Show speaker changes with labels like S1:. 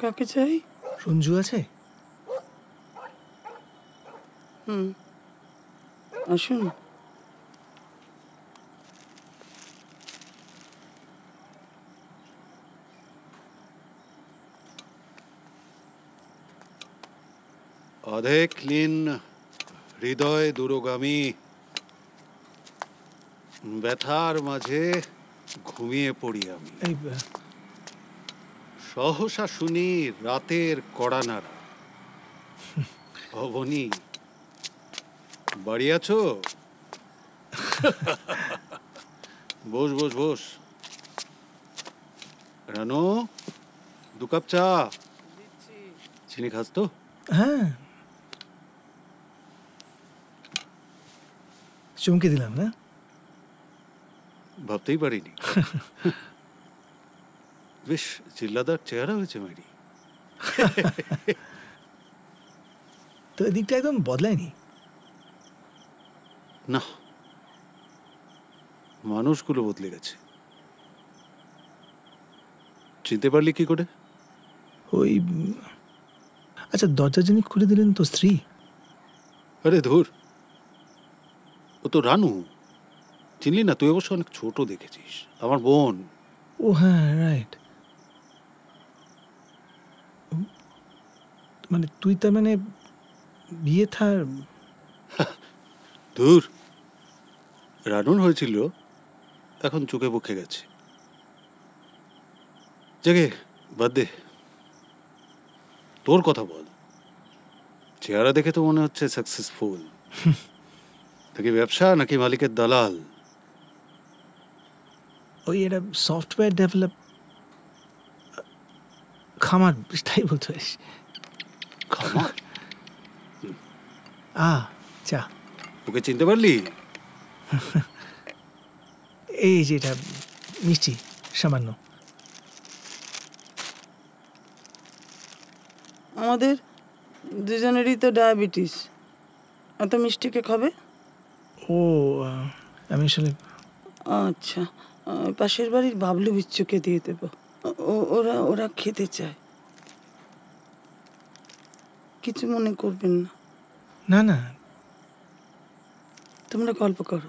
S1: কাকে চাই?
S2: রঞ্জু আছে?
S1: আসুন।
S3: অধেক লীন হৃদয় দূরগামী, ব্যথার মাঝে ঘুমিয়ে পড়ি আমি।
S2: এই
S3: সহসা শুনি রাতের কড়া নাড়া। অবনী, বাড়ি আছো? বস বস বস। রানু, 2 কাপ চা। চিনি খাস তো?
S2: হ্যাঁ, চমকে দিলাম না?
S3: ভাবতেই পারিনি। বেশ চিল্লাদার চেহারা হয়েছে মেরি।
S2: তো এদিকটা একদম বদলায়নি?
S3: না, মানুষগুলো বদলে গেছে। চিনতে পারলি কি করে?
S2: ওই আচ্ছা, দরজা যিনি খুলে দিলেন তো স্ত্রী?
S3: আরে ধুর, ও তো রানু। চিনলি না? তুই অবশ্য অনেক ছোট দেখেছিস। আমার বোন।
S2: ও হ্যাঁ, রাইট। মানে তুই তার মানে বিয়ে থার?
S3: ধুর, রানুর হয়েছিল, এখন চোখে বুকে গেছে। জাগে, বাদ দে, তোর কথা বল। চেহারা দেখে তো মনে হচ্ছে সাকসেসফুল। নাকি ব্যবসা, নাকি মালিকের দালাল?
S2: ওই এটা সফটওয়্যার ডেভেলপ খামার, তাই বলতে পারিস।
S3: খামার?
S2: চা।
S3: ওকে চিনতে পারলি?
S2: এই যে এটা মিষ্টি সামান্য।
S1: আমাদের দুজনেরই তো ডায়াবেটিস, এত মিষ্টি কে খাবে?
S2: ও আমি আসলে
S1: আচ্ছা, পাশের বাড়ির বাবলু বিচ্ছুকে দিয়ে দেবো। ওরা ওরা খেতে চায়। কিছু মনে করবেন না।
S2: না না,
S1: তোমরা গল্প করো।